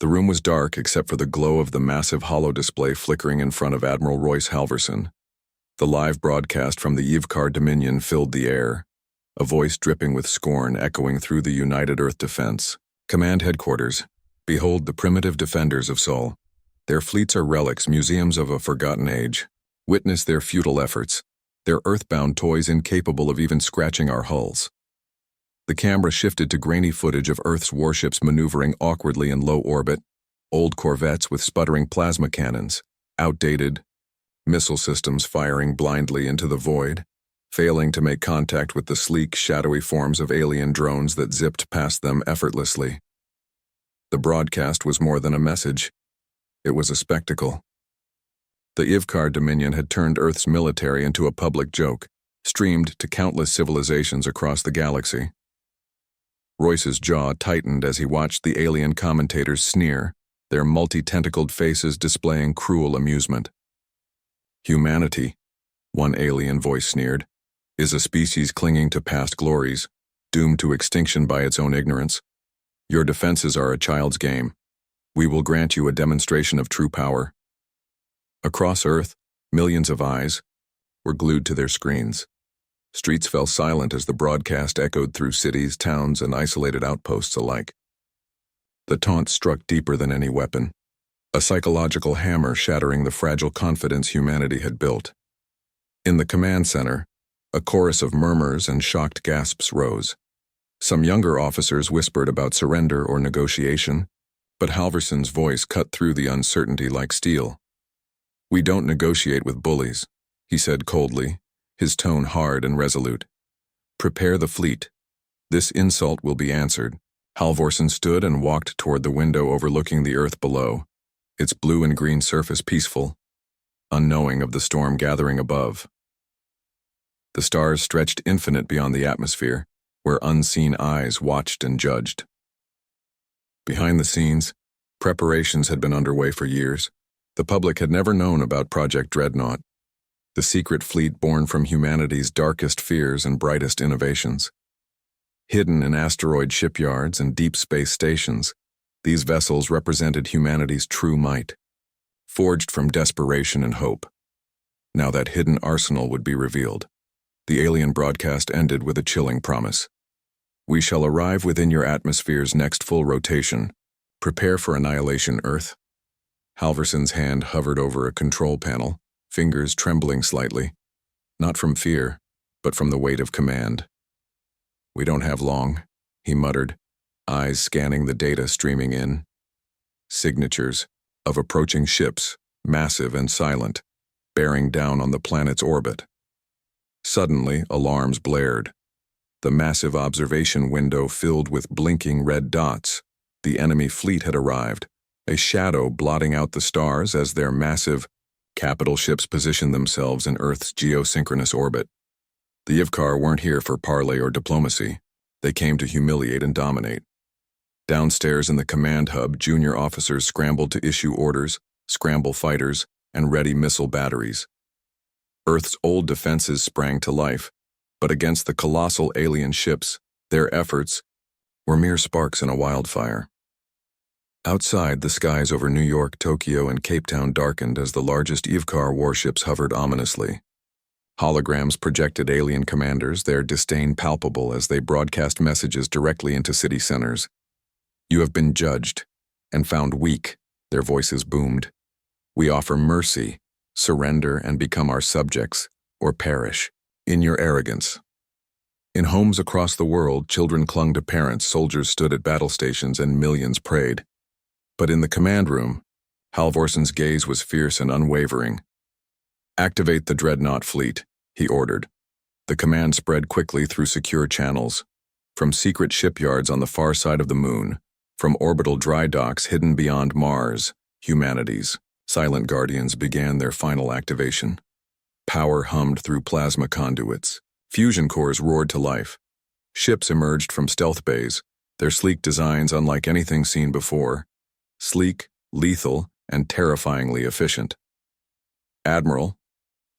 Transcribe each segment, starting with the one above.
The room was dark except for the glow of the massive holo display flickering in front of Admiral Royce Halverson. The live broadcast from the Yivkar Dominion filled the air, a voice dripping with scorn echoing through the United Earth Defense. Command Headquarters, behold the primitive defenders of Sol. Their fleets are relics, museums of a forgotten age. Witness their futile efforts, their earthbound toys incapable of even scratching our hulls. The camera shifted to grainy footage of Earth's warships maneuvering awkwardly in low orbit, old corvettes with sputtering plasma cannons, outdated missile systems firing blindly into the void, failing to make contact with the sleek, shadowy forms of alien drones that zipped past them effortlessly. The broadcast was more than a message. It was a spectacle. The Yivkar Dominion had turned Earth's military into a public joke, streamed to countless civilizations across the galaxy. Royce's jaw tightened as he watched the alien commentators sneer, their multi-tentacled faces displaying cruel amusement. Humanity, one alien voice sneered, is a species clinging to past glories, doomed to extinction by its own ignorance. Your defenses are a child's game. We will grant you a demonstration of true power. Across Earth, millions of eyes were glued to their screens. Streets fell silent as the broadcast echoed through cities, towns, and isolated outposts alike. The taunt struck deeper than any weapon, a psychological hammer shattering the fragile confidence humanity had built. In the command center, a chorus of murmurs and shocked gasps rose. Some younger officers whispered about surrender or negotiation, but Halverson's voice cut through the uncertainty like steel. "We don't negotiate with bullies," he said coldly, his tone hard and resolute. "Prepare the fleet. This insult will be answered." Halvorsen stood and walked toward the window overlooking the earth below, its blue and green surface peaceful, unknowing of the storm gathering above. The stars stretched infinite beyond the atmosphere, where unseen eyes watched and judged. Behind the scenes, preparations had been underway for years. The public had never known about Project Dreadnought, the secret fleet born from humanity's darkest fears and brightest innovations. Hidden in asteroid shipyards and deep space stations, these vessels represented humanity's true might, forged from desperation and hope. Now that hidden arsenal would be revealed. The alien broadcast ended with a chilling promise. "We shall arrive within your atmosphere's next full rotation. Prepare for annihilation, Earth." Halverson's hand hovered over a control panel, fingers trembling slightly, not from fear, but from the weight of command. "We don't have long," he muttered, eyes scanning the data streaming in. Signatures of approaching ships, massive and silent, bearing down on the planet's orbit. Suddenly, alarms blared. The massive observation window filled with blinking red dots. The enemy fleet had arrived, a shadow blotting out the stars as their massive capital ships positioned themselves in Earth's geosynchronous orbit. The Yivkar weren't here for parley or diplomacy. They came to humiliate and dominate. Downstairs in the command hub, junior officers scrambled to issue orders, scramble fighters, and ready missile batteries. Earth's old defenses sprang to life, but against the colossal alien ships, their efforts were mere sparks in a wildfire. Outside, the skies over New York, Tokyo, and Cape Town darkened as the largest Yivkar warships hovered ominously. Holograms projected alien commanders, their disdain palpable as they broadcast messages directly into city centers. "You have been judged and found weak," their voices boomed. "We offer mercy, surrender and become our subjects, or perish in your arrogance." In homes across the world, children clung to parents, soldiers stood at battle stations, and millions prayed. But in the command room, Halvorsen's gaze was fierce and unwavering. "Activate the Dreadnought fleet," he ordered. The command spread quickly through secure channels, from secret shipyards on the far side of the moon, from orbital dry docks hidden beyond Mars, humanity's silent guardians began their final activation. Power hummed through plasma conduits. Fusion cores roared to life. Ships emerged from stealth bays, their sleek designs unlike anything seen before. Sleek, lethal, and terrifyingly efficient. "Admiral,"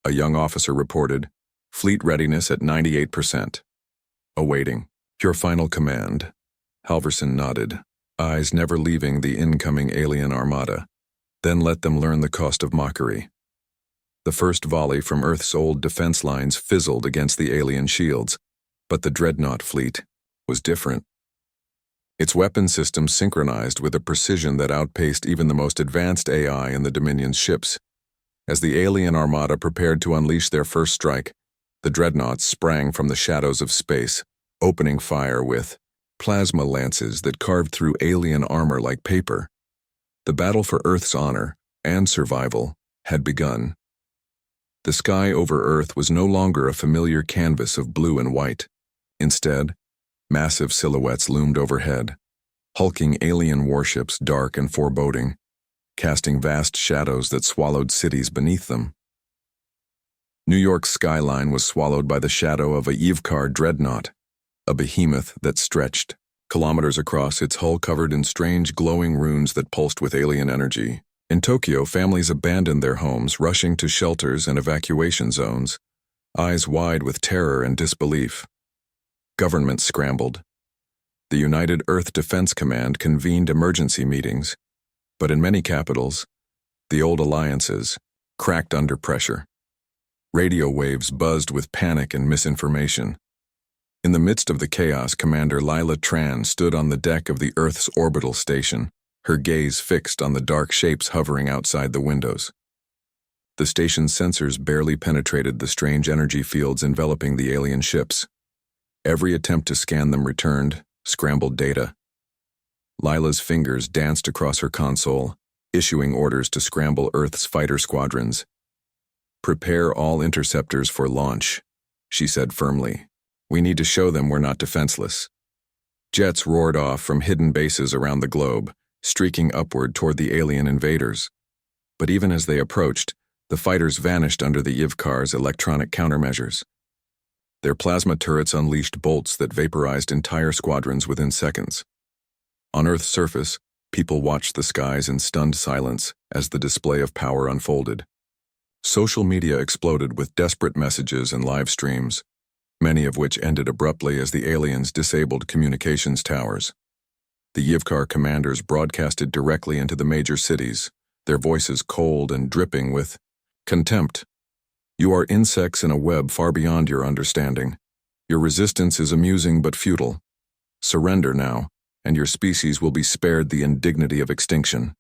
a young officer reported, "fleet readiness at 98%. Awaiting your final command." Halverson nodded. eyes never leaving the incoming alien armada. Then let them learn the cost of mockery. The first volley from Earth's old defense lines fizzled against the alien shields, but the dreadnought fleet was different. Its weapon systems synchronized with a precision that outpaced even the most advanced AI in the Dominion's ships. As the alien armada prepared to unleash their first strike, the dreadnoughts sprang from the shadows of space, opening fire with plasma lances that carved through alien armor like paper. The battle for Earth's honor and survival had begun. The sky over Earth was no longer a familiar canvas of blue and white. Instead, massive silhouettes loomed overhead, hulking alien warships dark and foreboding, casting vast shadows that swallowed cities beneath them. New York's skyline was swallowed by the shadow of a Yivkar dreadnought, a behemoth that stretched kilometers across, its hull covered in strange glowing runes that pulsed with alien energy. In Tokyo, families abandoned their homes, rushing to shelters and evacuation zones, eyes wide with terror and disbelief. Governments scrambled. The United Earth Defense Command convened emergency meetings, but in many capitals, the old alliances cracked under pressure. Radio waves buzzed with panic and misinformation. In the midst of the chaos, Commander Lila Tran stood on the deck of the Earth's orbital station, her gaze fixed on the dark shapes hovering outside the windows. The station's sensors barely penetrated the strange energy fields enveloping the alien ships. Every attempt to scan them returned scrambled data. Lila's fingers danced across her console, issuing orders to scramble Earth's fighter squadrons. "Prepare all interceptors for launch," she said firmly. "We need to show them we're not defenseless." Jets roared off from hidden bases around the globe, streaking upward toward the alien invaders. But even as they approached, the fighters vanished under the Yivkar's electronic countermeasures. Their plasma turrets unleashed bolts that vaporized entire squadrons within seconds. On Earth's surface, people watched the skies in stunned silence as the display of power unfolded. Social media exploded with desperate messages and live streams, many of which ended abruptly as the aliens disabled communications towers. The Yivkar commanders broadcasted directly into the major cities, their voices cold and dripping with contempt. "You are insects in a web far beyond your understanding. Your resistance is amusing but futile. Surrender now, and your species will be spared the indignity of extinction."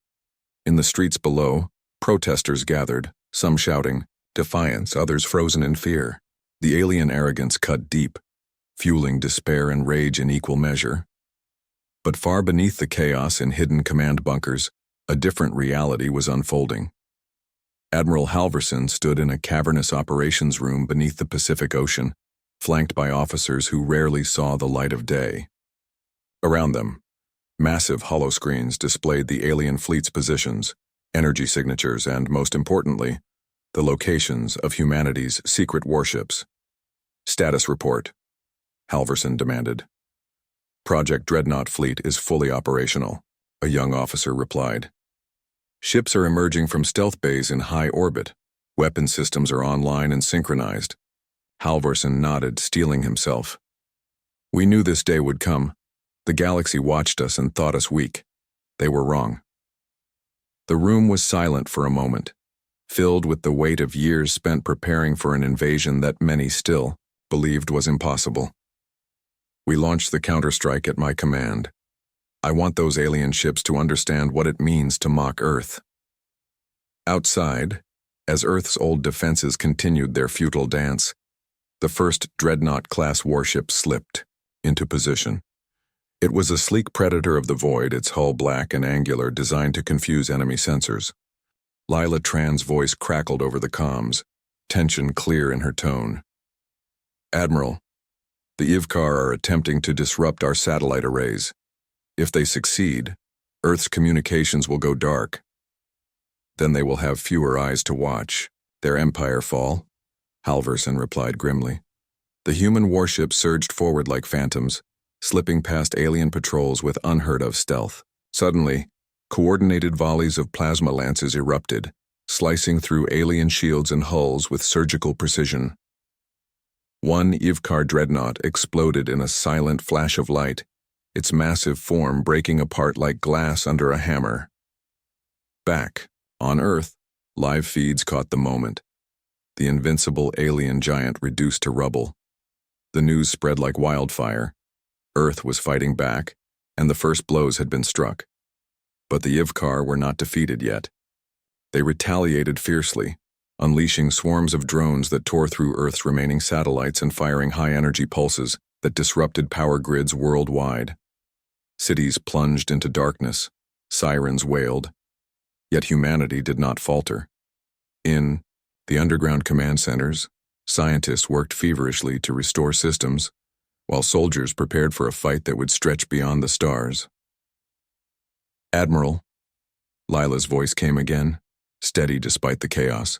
In the streets below, protesters gathered, some shouting defiance, others frozen in fear. The alien arrogance cut deep, fueling despair and rage in equal measure. But far beneath the chaos in hidden command bunkers, a different reality was unfolding. Admiral Halverson stood in a cavernous operations room beneath the Pacific Ocean, flanked by officers who rarely saw the light of day. Around them, massive holoscreens displayed the alien fleet's positions, energy signatures, and, most importantly, the locations of humanity's secret warships. "Status report," Halverson demanded. "Project Dreadnought fleet is fully operational," a young officer replied. "Ships are emerging from stealth bays in high orbit. Weapon systems are online and synchronized." Halverson nodded, steeling himself. "We knew this day would come. The galaxy watched us and thought us weak. They were wrong." The room was silent for a moment, filled with the weight of years spent preparing for an invasion that many still believed was impossible. "We launched the counterstrike at my command. I want those alien ships to understand what it means to mock Earth." Outside, as Earth's old defenses continued their futile dance, the first Dreadnought-class warship slipped into position. It was a sleek predator of the void, its hull black and angular, designed to confuse enemy sensors. Lila Tran's voice crackled over the comms, tension clear in her tone. "Admiral, the Yivkar are attempting to disrupt our satellite arrays. If they succeed, Earth's communications will go dark. Then they will have fewer eyes to watch their empire fall," Halverson replied grimly. The human warships surged forward like phantoms, slipping past alien patrols with unheard-of stealth. Suddenly, coordinated volleys of plasma lances erupted, slicing through alien shields and hulls with surgical precision. One Yivkar dreadnought exploded in a silent flash of light, its massive form breaking apart like glass under a hammer. Back, on Earth, live feeds caught the moment. The invincible alien giant reduced to rubble. The news spread like wildfire. Earth was fighting back, and the first blows had been struck. But the Ivkar were not defeated yet. They retaliated fiercely, unleashing swarms of drones that tore through Earth's remaining satellites and firing high-energy pulses that disrupted power grids worldwide. Cities plunged into darkness, sirens wailed, yet humanity did not falter. In the underground command centers, scientists worked feverishly to restore systems, while soldiers prepared for a fight that would stretch beyond the stars. "Admiral," Lila's voice came again, steady despite the chaos.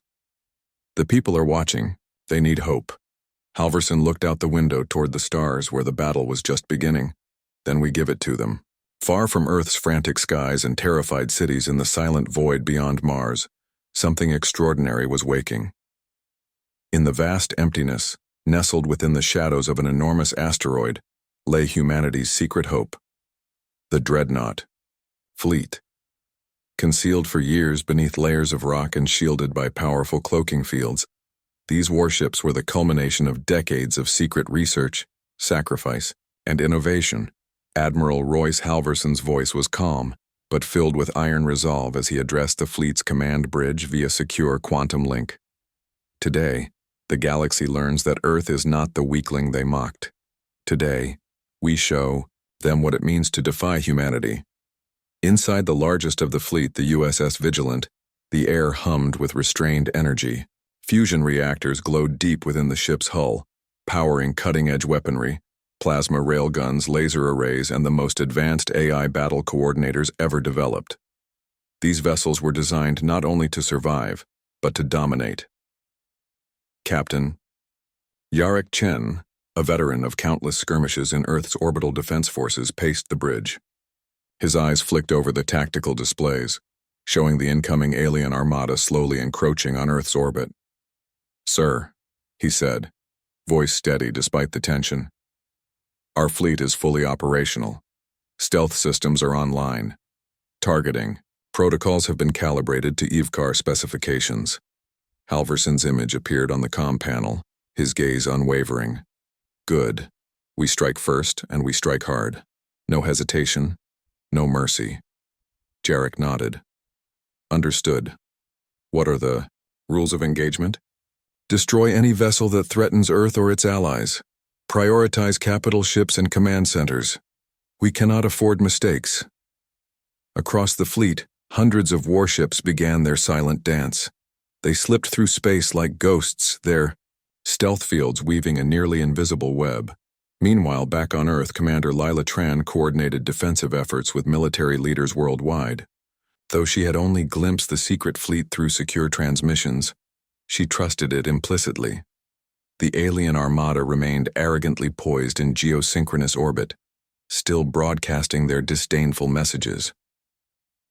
"The people are watching. They need hope." Halverson looked out the window toward the stars where the battle was just beginning. "Then we give it to them." Far from Earth's frantic skies and terrified cities in the silent void beyond Mars, something extraordinary was waking. In the vast emptiness, nestled within the shadows of an enormous asteroid, lay humanity's secret hope. The Dreadnought fleet. Concealed for years beneath layers of rock and shielded by powerful cloaking fields, these warships were the culmination of decades of secret research, sacrifice, and innovation. Admiral Royce Halverson's voice was calm, but filled with iron resolve as he addressed the fleet's command bridge via secure quantum link. Today, the galaxy learns that Earth is not the weakling they mocked. Today, we show them what it means to defy humanity. Inside the largest of the fleet, the USS Vigilant, the air hummed with restrained energy. Fusion reactors glowed deep within the ship's hull, powering cutting-edge weaponry, plasma railguns, laser arrays, and the most advanced AI battle coordinators ever developed. These vessels were designed not only to survive, but to dominate. Captain Yarek Chen, a veteran of countless skirmishes in Earth's orbital defense forces, paced the bridge. His eyes flicked over the tactical displays, showing the incoming alien armada slowly encroaching on Earth's orbit. "Sir," he said, voice steady despite the tension, "our fleet is fully operational. Stealth systems are online. Targeting protocols have been calibrated to Ivkar specifications." Halverson's image appeared on the comm panel, his gaze unwavering. "Good. We strike first, and we strike hard. No hesitation, no mercy." Jarek nodded. "Understood. What are the rules of engagement?" "Destroy any vessel that threatens Earth or its allies. Prioritize capital ships and command centers. We cannot afford mistakes." Across the fleet, hundreds of warships began their silent dance. They slipped through space like ghosts, their stealth fields weaving a nearly invisible web. Meanwhile, back on Earth, Commander Lila Tran coordinated defensive efforts with military leaders worldwide. Though she had only glimpsed the secret fleet through secure transmissions, she trusted it implicitly. The alien armada remained arrogantly poised in geosynchronous orbit, still broadcasting their disdainful messages.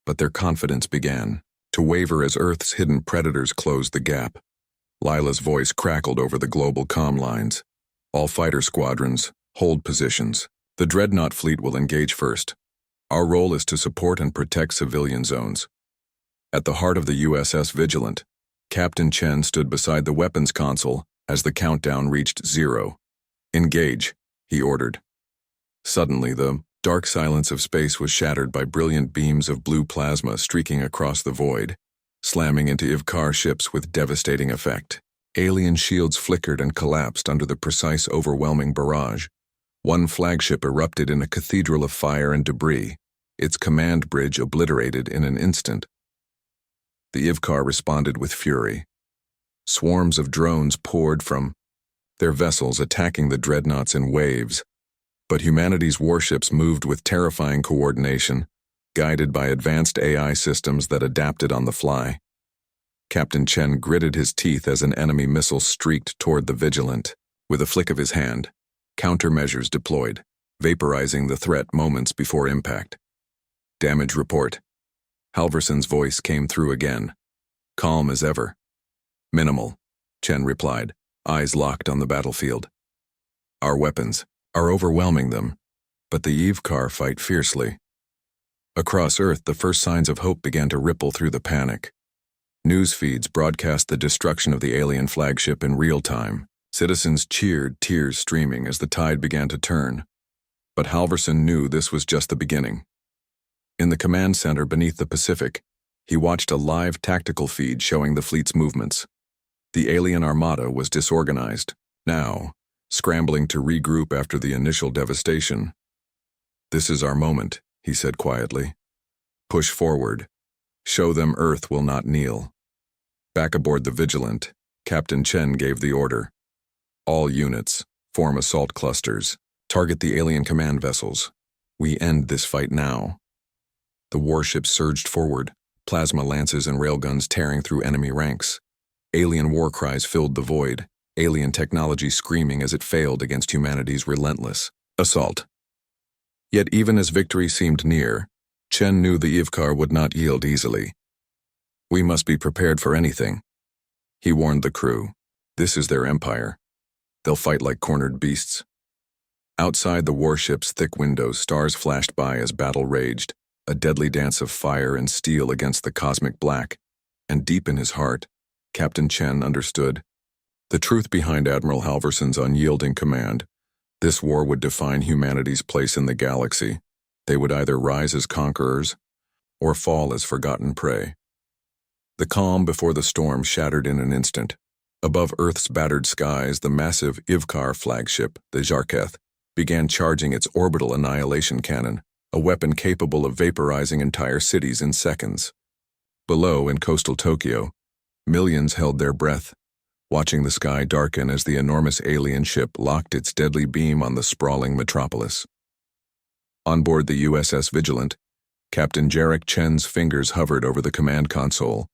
But their confidence began to waver as Earth's hidden predators closed the gap. Lila's voice crackled over the global comm lines. "All fighter squadrons, hold positions. The Dreadnought fleet will engage first. Our role is to support and protect civilian zones." At the heart of the USS Vigilant, Captain Chen stood beside the weapons console as the countdown reached 0. "Engage," he ordered. Suddenly, the dark silence of space was shattered by brilliant beams of blue plasma streaking across the void, slamming into Ivkar ships with devastating effect. Alien shields flickered and collapsed under the precise, overwhelming barrage. One flagship erupted in a cathedral of fire and debris, its command bridge obliterated in an instant. The Ivkar responded with fury. Swarms of drones poured from their vessels, attacking the dreadnoughts in waves. But humanity's warships moved with terrifying coordination, guided by advanced AI systems that adapted on the fly. Captain Chen gritted his teeth as an enemy missile streaked toward the Vigilant. With a flick of his hand, countermeasures deployed, vaporizing the threat moments before impact. "Damage report." Halverson's voice came through again, calm as ever. "Minimal," Chen replied, eyes locked on the battlefield. "Our weapons are overwhelming them. but the Ivkar fight fiercely. Across Earth, the first signs of hope began to ripple through the panic. News feeds broadcast the destruction of the alien flagship in real time. Citizens cheered, tears streaming as the tide began to turn. But Halverson knew this was just the beginning. In the command center beneath the Pacific, he watched a live tactical feed showing the fleet's movements. The alien armada was disorganized, now scrambling to regroup after the initial devastation. "This is our moment," he said quietly. "Push forward. Show them Earth will not kneel." Back aboard the Vigilant, Captain Chen gave the order. "All units, form assault clusters. Target the alien command vessels. We end this fight now." The warships surged forward, plasma lances and railguns tearing through enemy ranks. Alien war cries filled the void, alien technology screaming as it failed against humanity's relentless assault. Yet even as victory seemed near, Chen knew the Ivkar would not yield easily. "We must be prepared for anything," he warned the crew. "This is their empire. They'll fight like cornered beasts." Outside the warship's thick windows, stars flashed by as battle raged, a deadly dance of fire and steel against the cosmic black. And deep in his heart, Captain Chen understood the truth behind Admiral Halverson's unyielding command. This war would define humanity's place in the galaxy. They would either rise as conquerors or fall as forgotten prey. The calm before the storm shattered in an instant. Above Earth's battered skies, the massive Ivkar flagship, the Jarketh, began charging its orbital annihilation cannon, a weapon capable of vaporizing entire cities in seconds. Below, in coastal Tokyo, millions held their breath, watching the sky darken as the enormous alien ship locked its deadly beam on the sprawling metropolis. On board the USS Vigilant, Captain Jarek Chen's fingers hovered over the command console,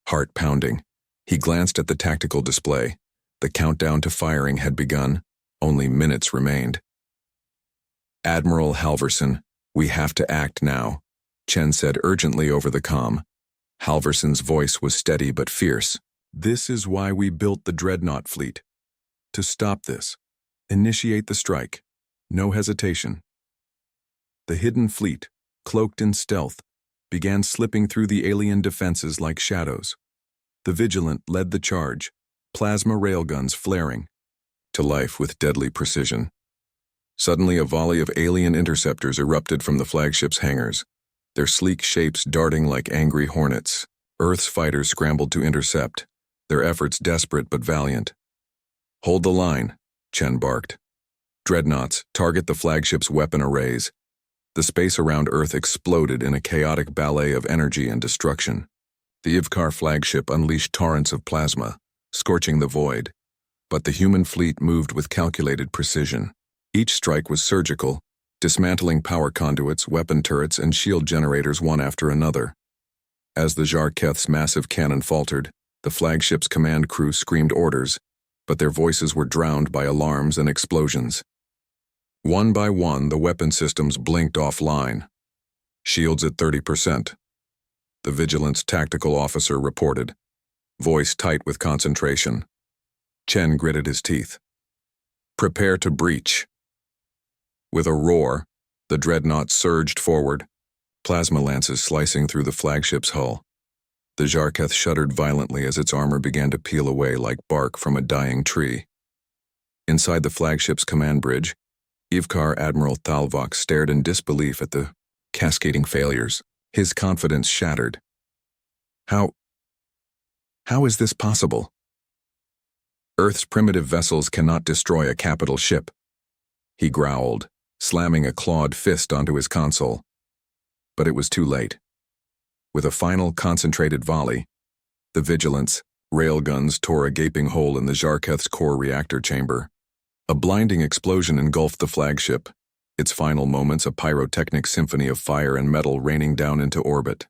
heart pounding. He glanced at the tactical display. The countdown to firing had begun. Only minutes remained. "Admiral Halverson, we have to act now," Chen said urgently over the comm. Halverson's voice was steady but fierce. "This is why we built the Dreadnought fleet. To stop this, initiate the strike. No hesitation." The hidden fleet, cloaked in stealth, began slipping through the alien defenses like shadows. The Vigilant led the charge, plasma railguns flaring, to life with deadly precision. Suddenly, a volley of alien interceptors erupted from the flagship's hangars, their sleek shapes darting like angry hornets. Earth's fighters scrambled to intercept, their efforts desperate but valiant. "Hold the line," Chen barked. "Dreadnoughts, target the flagship's weapon arrays." The space around Earth exploded in a chaotic ballet of energy and destruction. The Ivkar flagship unleashed torrents of plasma, scorching the void, but the human fleet moved with calculated precision. Each strike was surgical, dismantling power conduits, weapon turrets, and shield generators one after another. As the Jarketh's massive cannon faltered, the flagship's command crew screamed orders, but their voices were drowned by alarms and explosions. One by one, the weapon systems blinked offline. "Shields at 30%. The Vigilant's tactical officer reported, voice tight with concentration. Chen gritted his teeth. "Prepare to breach." With a roar, the Dreadnought surged forward, plasma lances slicing through the flagship's hull. The Jarketh shuddered violently as its armor began to peel away like bark from a dying tree. Inside the flagship's command bridge, Ivkar Admiral Thalvok stared in disbelief at the cascading failures, his confidence shattered. How is this possible? Earth's primitive vessels cannot destroy a capital ship, he growled, slamming a clawed fist onto his console. But it was too late. With a final concentrated volley, the Vigilant's railguns tore a gaping hole in the Jarketh's core reactor chamber. A blinding explosion engulfed the flagship, its final moments a pyrotechnic symphony of fire and metal raining down into orbit.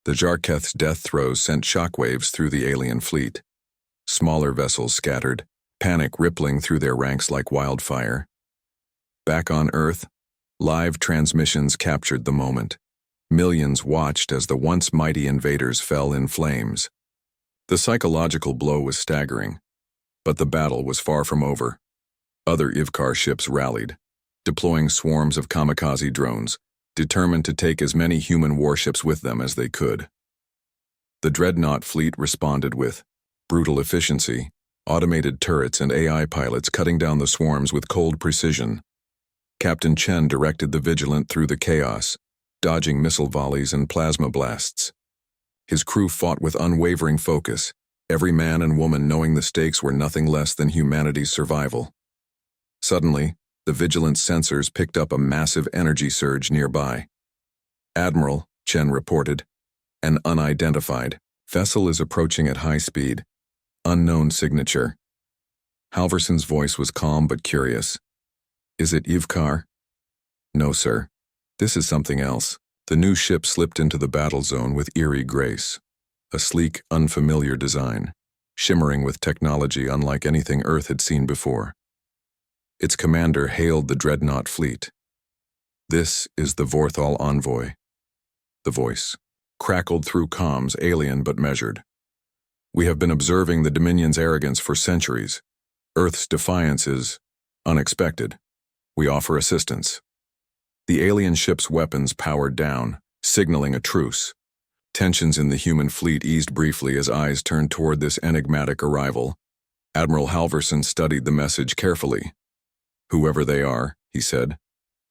The Jarketh's death throes sent shockwaves through the alien fleet. Smaller vessels scattered, panic rippling through their ranks like wildfire. Back on Earth, live transmissions captured the moment. Millions watched as the once mighty invaders fell in flames. The psychological blow was staggering, but the battle was far from over. Other Ivkar ships rallied, deploying swarms of kamikaze drones, determined to take as many human warships with them as they could. The dreadnought fleet responded with brutal efficiency, automated turrets and AI pilots cutting down the swarms with cold precision. Captain Chen directed the Vigilant through the chaos, dodging missile volleys and plasma blasts. His crew fought with unwavering focus, every man and woman knowing the stakes were nothing less than humanity's survival. Suddenly, the Vigilant's sensors picked up a massive energy surge nearby. "Admiral," Chen reported, "an unidentified vessel is approaching at high speed. Unknown signature." Halverson's voice was calm but curious. "Is it Ivkar?" "No, sir. This is something else." The new ship slipped into the battle zone with eerie grace. A sleek, unfamiliar design, shimmering with technology unlike anything Earth had seen before. Its commander hailed the dreadnought fleet. "This is the Vorthal envoy." The voice crackled through comms, alien but measured. "We have been observing the Dominion's arrogance for centuries. Earth's defiance is unexpected. We offer assistance." The alien ship's weapons powered down, signaling a truce. Tensions in the human fleet eased briefly as eyes turned toward this enigmatic arrival. Admiral Halverson studied the message carefully. "Whoever they are," he said,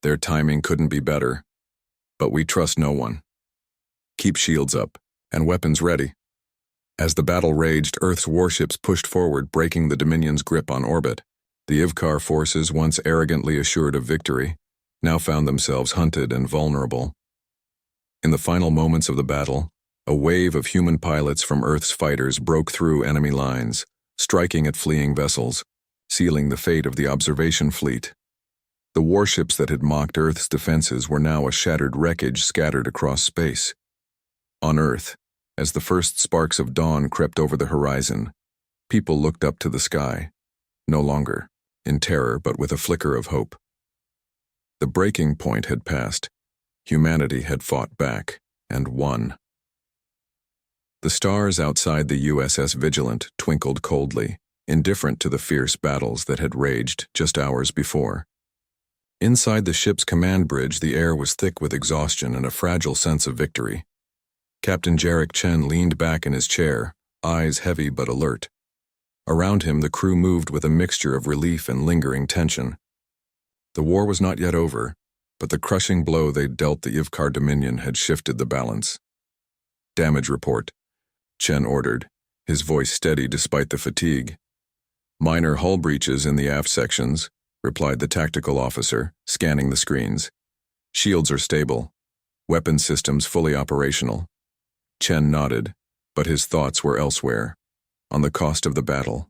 "their timing couldn't be better. But we trust no one. Keep shields up, and weapons ready." As the battle raged, Earth's warships pushed forward, breaking the Dominion's grip on orbit. The Ivkar forces, once arrogantly assured of victory, now found themselves hunted and vulnerable. In the final moments of the battle, a wave of human pilots from Earth's fighters broke through enemy lines, striking at fleeing vessels, sealing the fate of the observation fleet. The warships that had mocked Earth's defenses were now a shattered wreckage scattered across space. On Earth, as the first sparks of dawn crept over the horizon, people looked up to the sky, no longer in terror but with a flicker of hope. The breaking point had passed. Humanity had fought back and won. The stars outside the USS Vigilant twinkled coldly, indifferent to the fierce battles that had raged just hours before. Inside the ship's command bridge, the air was thick with exhaustion and a fragile sense of victory. Captain Jarek Chen leaned back in his chair, eyes heavy but alert. Around him, the crew moved with a mixture of relief and lingering tension. The war was not yet over, but the crushing blow they'd dealt the Ivkar Dominion had shifted the balance. "Damage report," Chen ordered, his voice steady despite the fatigue. "Minor hull breaches in the aft sections," replied the tactical officer, scanning the screens. "Shields are stable. Weapon systems fully operational." Chen nodded, but his thoughts were elsewhere, on the cost of the battle.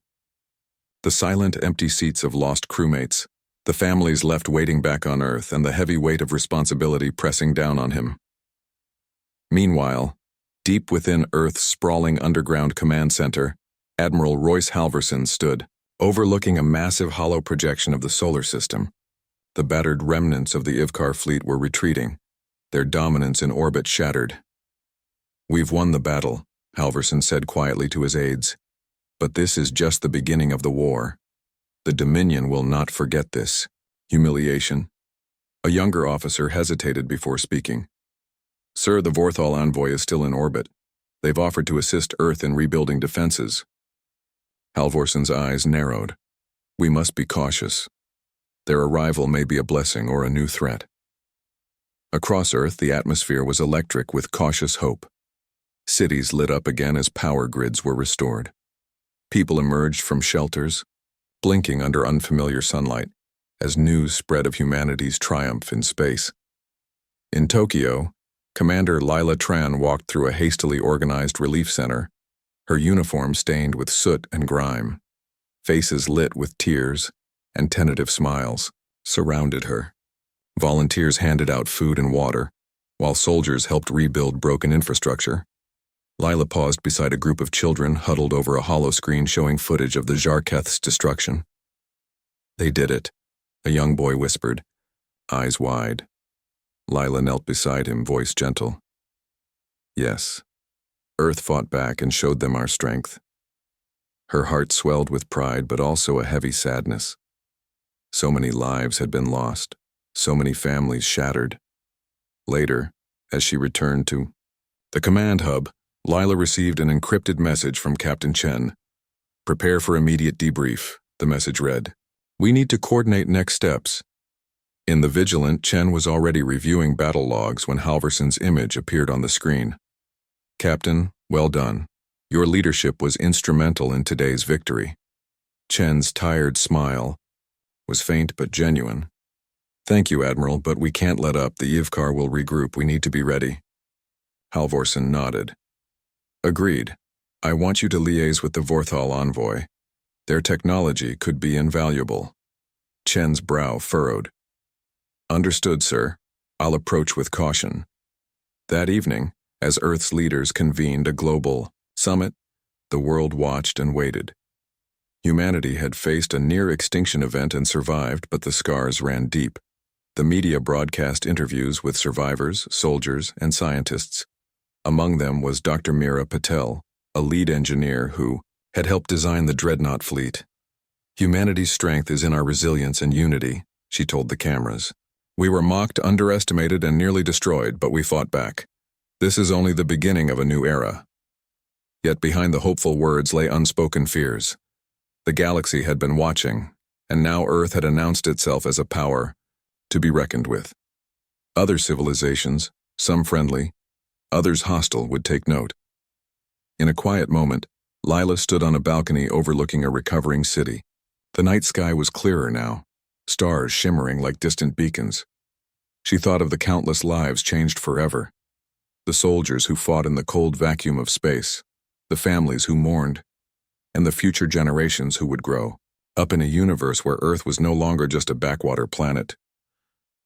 The silent, empty seats of lost crewmates, the families left waiting back on Earth, and the heavy weight of responsibility pressing down on him. Meanwhile, deep within Earth's sprawling underground command center, Admiral Royce Halverson stood, overlooking a massive hollow projection of the solar system. The battered remnants of the Ivkar fleet were retreating, their dominance in orbit shattered. "We've won the battle," Halverson said quietly to his aides. "But this is just the beginning of the war. The Dominion will not forget this humiliation." A younger officer hesitated before speaking. "Sir, the Vorthal envoy is still in orbit. They've offered to assist Earth in rebuilding defenses." Halvorson's eyes narrowed. "We must be cautious. Their arrival may be a blessing or a new threat." Across Earth, the atmosphere was electric with cautious hope. Cities lit up again as power grids were restored. People emerged from shelters, blinking under unfamiliar sunlight, as news spread of humanity's triumph in space. In Tokyo, Commander Lila Tran walked through a hastily organized relief center, her uniform stained with soot and grime. Faces lit with tears and tentative smiles surrounded her. Volunteers handed out food and water, while soldiers helped rebuild broken infrastructure. Lila paused beside a group of children huddled over a hollow screen showing footage of the Jarketh's destruction. "They did it," a young boy whispered, eyes wide. Lila knelt beside him, voice gentle. "Yes, Earth fought back and showed them our strength." Her heart swelled with pride but also a heavy sadness. So many lives had been lost, So many families shattered. Later, as she returned to the command hub, Lila received an encrypted message from Captain Chen. "Prepare for immediate debrief," the message read. "We need to coordinate next steps." In the Vigilant, Chen was already reviewing battle logs when Halverson's image appeared on the screen. "Captain, well done. Your leadership was instrumental in today's victory." Chen's tired smile was faint but genuine. "Thank you, Admiral, but we can't let up. The Yivkar will regroup. We need to be ready." Halvorson nodded. "Agreed. I want you to liaise with the Vorthal envoy. Their technology could be invaluable." Chen's brow furrowed. "Understood, sir. I'll approach with caution." That evening, as Earth's leaders convened a global summit, the world watched and waited. Humanity had faced a near-extinction event and survived, but the scars ran deep. The media broadcast interviews with survivors, soldiers, and scientists. Among them was Dr. Meera Patel, a lead engineer who had helped design the Dreadnought fleet. "Humanity's strength is in our resilience and unity," she told the cameras. "We were mocked, underestimated, and nearly destroyed, but we fought back. This is only the beginning of a new era." Yet behind the hopeful words lay unspoken fears. The galaxy had been watching, and now Earth had announced itself as a power to be reckoned with. Other civilizations, some friendly, others hostile, would take note. In a quiet moment, Lila stood on a balcony overlooking a recovering city. The night sky was clearer now, stars shimmering like distant beacons. She thought of the countless lives changed forever. The soldiers who fought in the cold vacuum of space, the families who mourned, and the future generations who would grow up in a universe where Earth was no longer just a backwater planet.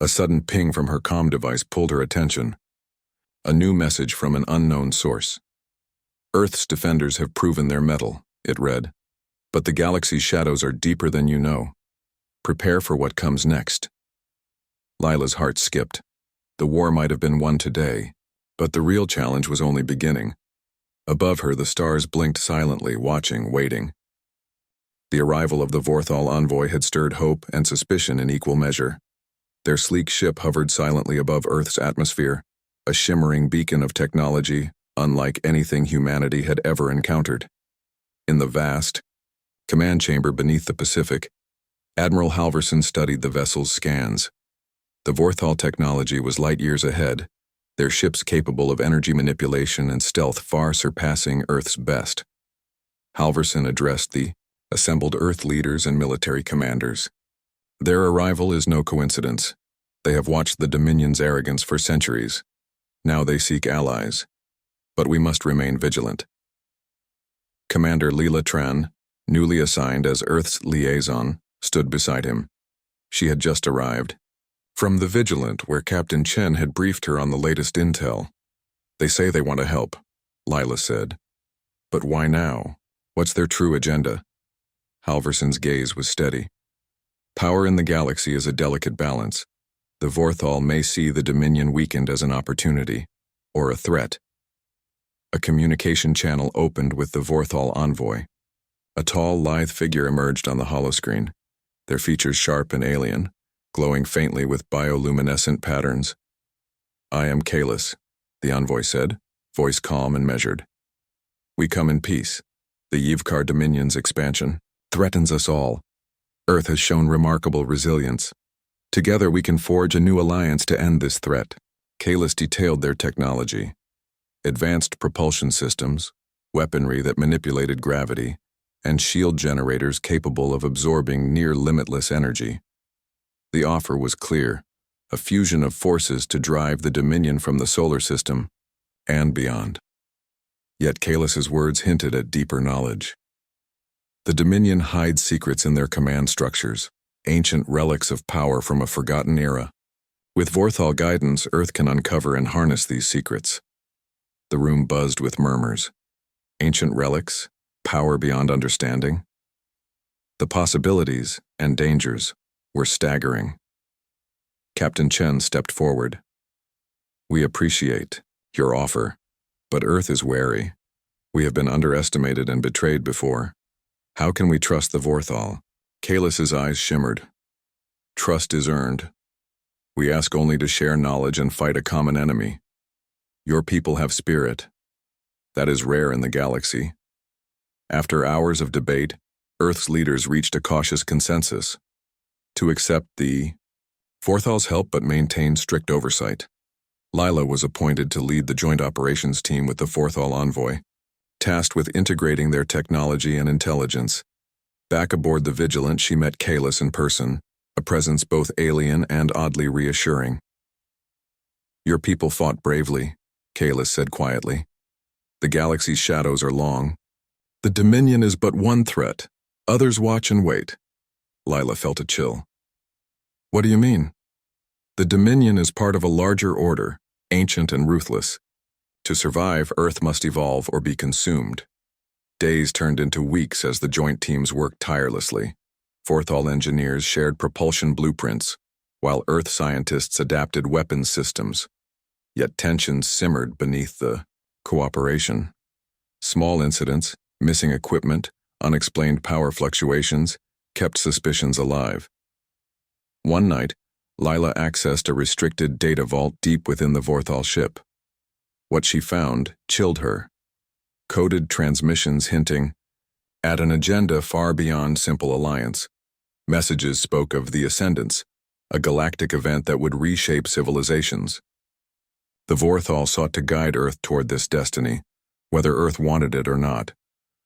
A sudden ping from her comm device pulled her attention. A new message from an unknown source. "Earth's defenders have proven their mettle," it read. "But the galaxy's shadows are deeper than you know. Prepare for what comes next." Lila's heart skipped. The war might have been won today, but the real challenge was only beginning. Above her, the stars blinked silently, watching, waiting. The arrival of the Vorthal envoy had stirred hope and suspicion in equal measure. Their sleek ship hovered silently above Earth's atmosphere, a shimmering beacon of technology unlike anything humanity had ever encountered. In the vast command chamber beneath the Pacific, Admiral Halvorson studied the vessel's scans. The Vorthal technology was light years ahead, their ships capable of energy manipulation and stealth far surpassing Earth's best. Halvorson addressed the assembled Earth leaders and military commanders. "Their arrival is no coincidence. They have watched the Dominion's arrogance for centuries. Now they seek allies. But we must remain vigilant." Commander Leela Tran, newly assigned as Earth's liaison, stood beside him. She had just arrived from the Vigilant, where Captain Chen had briefed her on the latest intel. "They say they want to help," Lila said. "But why now? What's their true agenda?" Halverson's gaze was steady. "Power in the galaxy is a delicate balance. The Vorthal may see the Dominion weakened as an opportunity, or a threat." A communication channel opened with the Vorthal envoy. A tall, lithe figure emerged on the holoscreen, their features sharp and alien, glowing faintly with bioluminescent patterns. "I am Kalis," the envoy said, voice calm and measured. "We come in peace. The Yivkar Dominion's expansion threatens us all. Earth has shown remarkable resilience. Together we can forge a new alliance to end this threat." Kalis detailed their technology. Advanced propulsion systems, weaponry that manipulated gravity, and shield generators capable of absorbing near-limitless energy. The offer was clear, a fusion of forces to drive the Dominion from the solar system and beyond. Yet Kalis's words hinted at deeper knowledge. The Dominion hides secrets in their command structures, ancient relics of power from a forgotten era. With Vorthal guidance, Earth can uncover and harness these secrets. The room buzzed with murmurs. Ancient relics, power beyond understanding. The possibilities and dangers were staggering. Captain Chen stepped forward. "We appreciate your offer, but Earth is wary. We have been underestimated and betrayed before. How can we trust the Vorthal?" Kalis's eyes shimmered. "Trust is earned. We ask only to share knowledge and fight a common enemy. Your people have spirit. That is rare in the galaxy. After hours of debate, Earth's leaders reached a cautious consensus to accept the Vorthal's help but maintain strict oversight. Lila was appointed to lead the joint operations team with the Vorthal envoy, tasked with integrating their technology and intelligence. Back aboard the Vigilant, she met Kalis in person, a presence both alien and oddly reassuring. Your people fought bravely, Kalis said quietly. The galaxy's shadows are long. The Dominion is but one threat. Others watch and wait. Lila felt a chill. What do you mean? The Dominion is part of a larger order, ancient and ruthless. To survive, Earth must evolve or be consumed. Days turned into weeks as the joint teams worked tirelessly. Vorthal engineers shared propulsion blueprints, while Earth scientists adapted weapons systems. Yet tensions simmered beneath the cooperation. Small incidents, missing equipment, unexplained power fluctuations, kept suspicions alive. One night, Lila accessed a restricted data vault deep within the Vorthal ship. What she found chilled her. Coded transmissions hinting at an agenda far beyond simple alliance. Messages spoke of the Ascendance, a galactic event that would reshape civilizations. The Vorthal sought to guide Earth toward this destiny, whether Earth wanted it or not.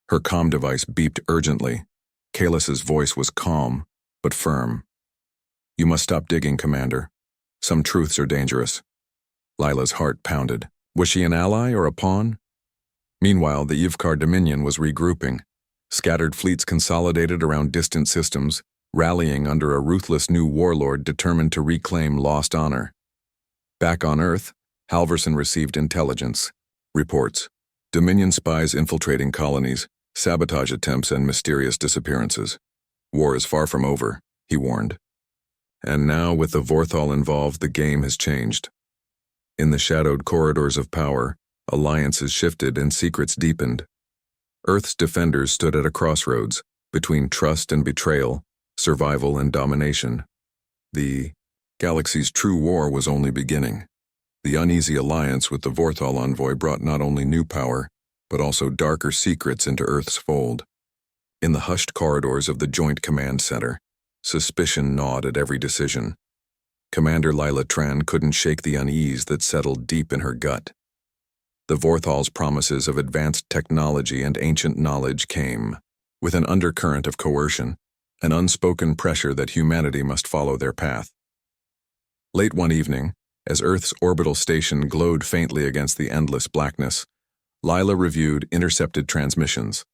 Her comm device beeped urgently. Kalis's voice was calm, but firm. You must stop digging, Commander. Some truths are dangerous. Lila's heart pounded. Was she an ally or a pawn? Meanwhile, the Yvkar Dominion was regrouping. Scattered fleets consolidated around distant systems, rallying under a ruthless new warlord determined to reclaim lost honor. Back on Earth, Halverson received intelligence. Reports. Dominion spies infiltrating colonies, sabotage attempts, and mysterious disappearances. War is far from over, he warned. And now, with the Vorthal involved, the game has changed. In the shadowed corridors of power, alliances shifted and secrets deepened. Earth's defenders stood at a crossroads, between trust and betrayal, survival and domination. The galaxy's true war was only beginning. The uneasy alliance with the Vorthal envoy brought not only new power, but also darker secrets into Earth's fold. In the hushed corridors of the Joint Command Center, suspicion gnawed at every decision. Commander Lila Tran couldn't shake the unease that settled deep in her gut. The Vorthal's promises of advanced technology and ancient knowledge came with an undercurrent of coercion, an unspoken pressure that humanity must follow their path. Late one evening, as Earth's orbital station glowed faintly against the endless blackness, Lila reviewed intercepted transmissions.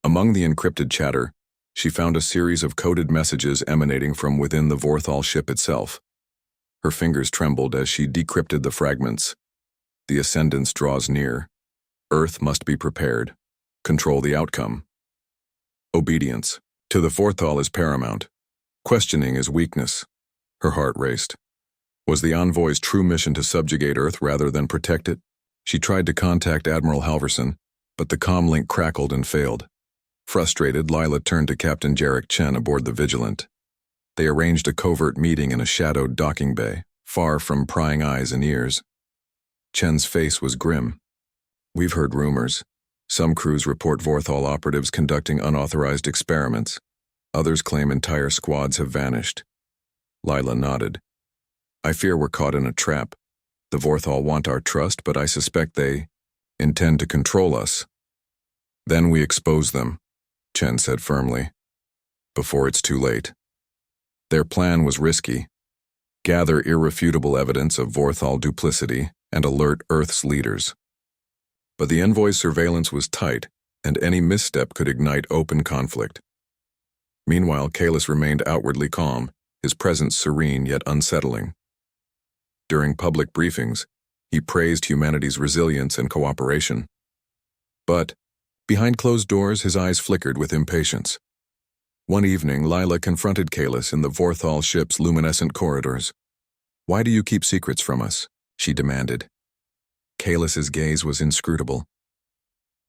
Among the encrypted chatter, she found a series of coded messages emanating from within the Vorthal ship itself. Her fingers trembled as she decrypted the fragments. The Ascendance draws near. Earth must be prepared. Control the outcome. Obedience to the Vorthal is paramount. Questioning is weakness. Her heart raced. Was the envoy's true mission to subjugate Earth rather than protect it? She tried to contact Admiral Halverson, but the comm link crackled and failed. Frustrated, Lila turned to Captain Jarek Chen aboard the Vigilant. They arranged a covert meeting in a shadowed docking bay, far from prying eyes and ears. Chen's face was grim. We've heard rumors. Some crews report Vorthal operatives conducting unauthorized experiments. Others claim entire squads have vanished. Lila nodded. I fear we're caught in a trap. The Vorthal want our trust, but I suspect they intend to control us. Then we expose them, Chen said firmly, before it's too late. Their plan was risky. Gather irrefutable evidence of Vorthal duplicity and alert Earth's leaders. But the envoy's surveillance was tight, and any misstep could ignite open conflict. Meanwhile, Kalis remained outwardly calm, his presence serene yet unsettling. During public briefings, he praised humanity's resilience and cooperation. But, behind closed doors, his eyes flickered with impatience. One evening, Lila confronted Kalis in the Vorthal ship's luminescent corridors. Why do you keep secrets from us? She demanded. Kalis's gaze was inscrutable.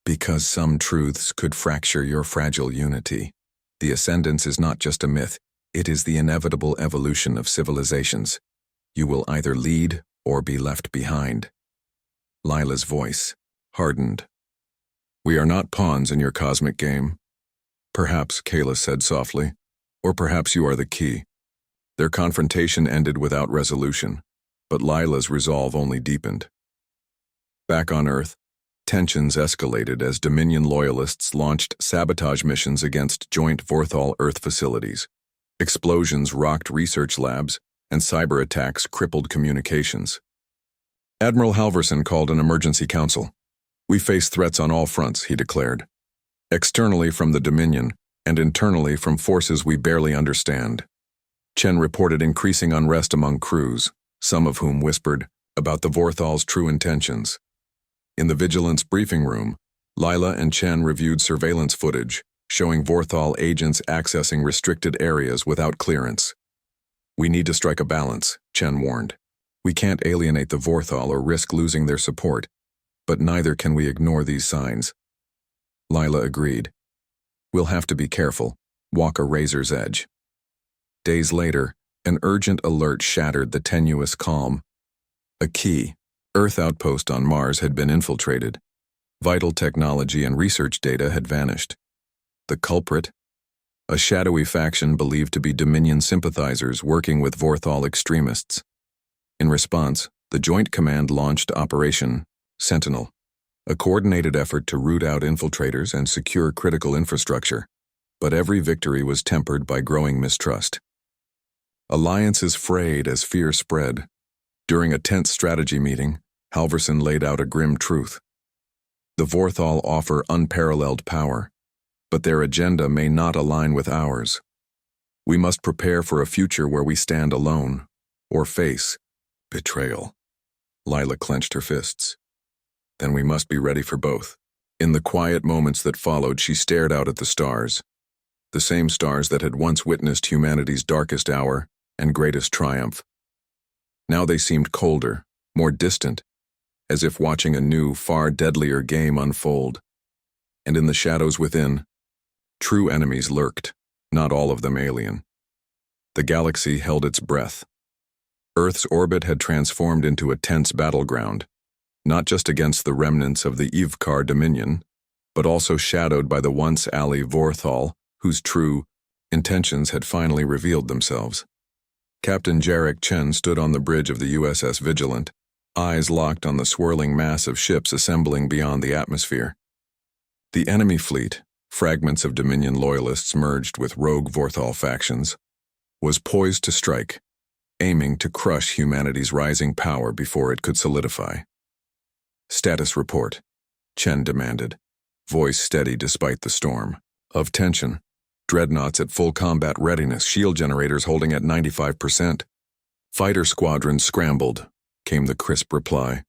Because some truths could fracture your fragile unity. The Ascendance is not just a myth, it is the inevitable evolution of civilizations. You will either lead or be left behind. Lila's voice hardened. We are not pawns in your cosmic game. Perhaps, Kayla said softly, or perhaps you are the key. Their confrontation ended without resolution, but Lila's resolve only deepened. Back on Earth, tensions escalated as Dominion loyalists launched sabotage missions against joint Vorthal Earth facilities. Explosions rocked research labs, and cyber attacks crippled communications. Admiral Halverson called an emergency council. We face threats on all fronts, he declared. Externally from the Dominion, and internally from forces we barely understand. Chen reported increasing unrest among crews, some of whom whispered about the Vorthal's true intentions. In the Vigilance briefing room, Lila and Chen reviewed surveillance footage, showing Vorthal agents accessing restricted areas without clearance. We need to strike a balance, Chen warned. We can't alienate the Vorthal or risk losing their support, but neither can we ignore these signs. Lila agreed. We'll have to be careful, walk a razor's edge. Days later, an urgent alert shattered the tenuous calm. A key Earth outpost on Mars had been infiltrated. Vital technology and research data had vanished. The culprit? A shadowy faction believed to be Dominion sympathizers working with Vorthal extremists. In response, the Joint Command launched Operation Sentinel, a coordinated effort to root out infiltrators and secure critical infrastructure. But every victory was tempered by growing mistrust. Alliances frayed as fear spread. During a tense strategy meeting, Halverson laid out a grim truth. The Vorthal offer unparalleled power, but their agenda may not align with ours. We must prepare for a future where we stand alone, or face betrayal. Lila clenched her fists. Then we must be ready for both. In the quiet moments that followed, she stared out at the stars. The same stars that had once witnessed humanity's darkest hour and greatest triumph. Now they seemed colder, more distant, as if watching a new, far deadlier game unfold. And in the shadows within, true enemies lurked, not all of them alien. The galaxy held its breath. Earth's orbit had transformed into a tense battleground, not just against the remnants of the Ivkar Dominion, but also shadowed by the once ally Vorthal, whose true intentions had finally revealed themselves. Captain Jarek Chen stood on the bridge of the USS Vigilant, eyes locked on the swirling mass of ships assembling beyond the atmosphere. The enemy fleet, fragments of Dominion loyalists merged with rogue Vorthal factions, was poised to strike, aiming to crush humanity's rising power before it could solidify. Status report, Chen demanded, voice steady despite the storm of tension. Dreadnoughts at full combat readiness, shield generators holding at 95%. Fighter squadrons scrambled, came the crisp reply.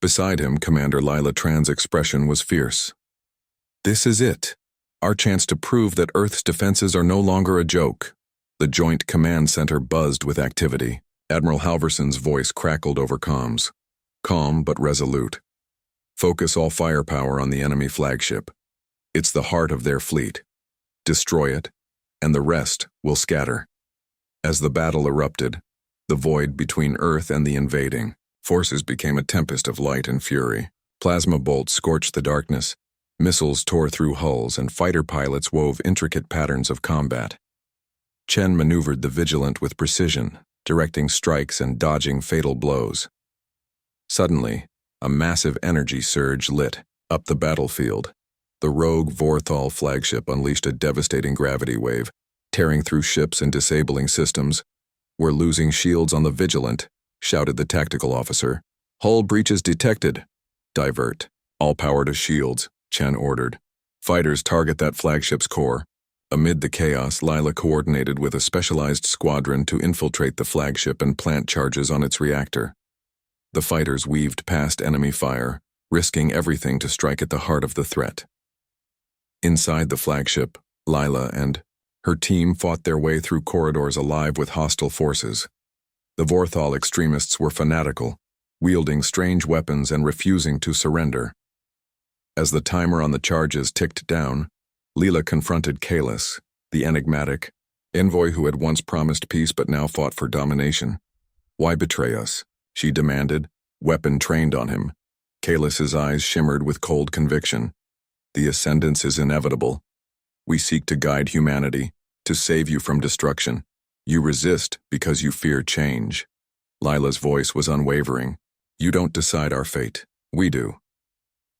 Beside him, Commander Lila Tran's expression was fierce. This is it. Our chance to prove that Earth's defenses are no longer a joke. The Joint Command Center buzzed with activity. Admiral Halverson's voice crackled over comms. Calm but resolute. Focus all firepower on the enemy flagship. It's the heart of their fleet. Destroy it, and the rest will scatter. As the battle erupted, the void between Earth and the invading forces became a tempest of light and fury. Plasma bolts scorched the darkness, missiles tore through hulls, and fighter pilots wove intricate patterns of combat. Chen maneuvered the Vigilant with precision, directing strikes and dodging fatal blows. Suddenly, a massive energy surge lit up the battlefield. The rogue Vorthal flagship unleashed a devastating gravity wave, tearing through ships and disabling systems. We're losing shields on the Vigilant, shouted the tactical officer. Hull breaches detected. Divert. All power to shields, Chen ordered. Fighters target that flagship's core. Amid the chaos, Lila coordinated with a specialized squadron to infiltrate the flagship and plant charges on its reactor. The fighters weaved past enemy fire, risking everything to strike at the heart of the threat. Inside the flagship, Lila and her team fought their way through corridors alive with hostile forces. The Vorthal extremists were fanatical, wielding strange weapons and refusing to surrender. As the timer on the charges ticked down, Leela confronted Kalis, the enigmatic envoy who had once promised peace but now fought for domination. Why betray us? She demanded, weapon trained on him. Kaelus's eyes shimmered with cold conviction. The ascendance is inevitable. We seek to guide humanity, to save you from destruction. You resist because you fear change. Lila's voice was unwavering. You don't decide our fate. We do.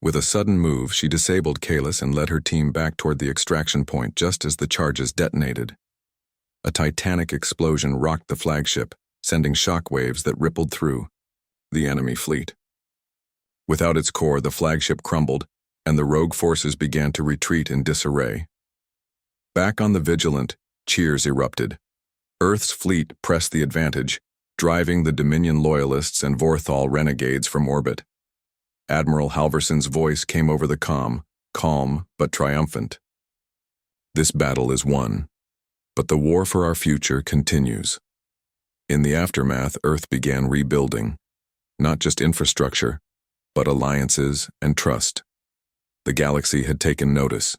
With a sudden move, she disabled Kaelus and led her team back toward the extraction point just as the charges detonated. A titanic explosion rocked the flagship, sending shockwaves that rippled through the enemy fleet. Without its core, the flagship crumbled, and the rogue forces began to retreat in disarray. Back on the Vigilant, cheers erupted. Earth's fleet pressed the advantage, driving the Dominion loyalists and Vorthal renegades from orbit. Admiral Halverson's voice came over the comm, calm but triumphant. This battle is won, but the war for our future continues. In the aftermath, Earth began rebuilding, not just infrastructure, but alliances and trust. The galaxy had taken notice.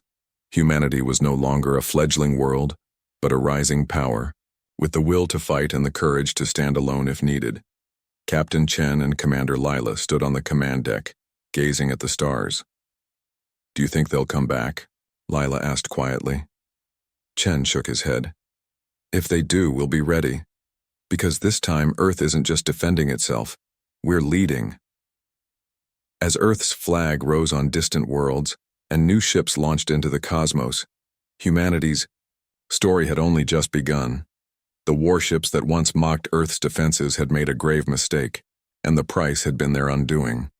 Humanity was no longer a fledgling world, but a rising power, with the will to fight and the courage to stand alone if needed. Captain Chen and Commander Lila stood on the command deck, gazing at the stars. Do you think they'll come back? Lila asked quietly. Chen shook his head. If they do, we'll be ready. Because this time, Earth isn't just defending itself, we're leading. As Earth's flag rose on distant worlds and new ships launched into the cosmos, humanity's story had only just begun. The warships that once mocked Earth's defenses had made a grave mistake, and the price had been their undoing.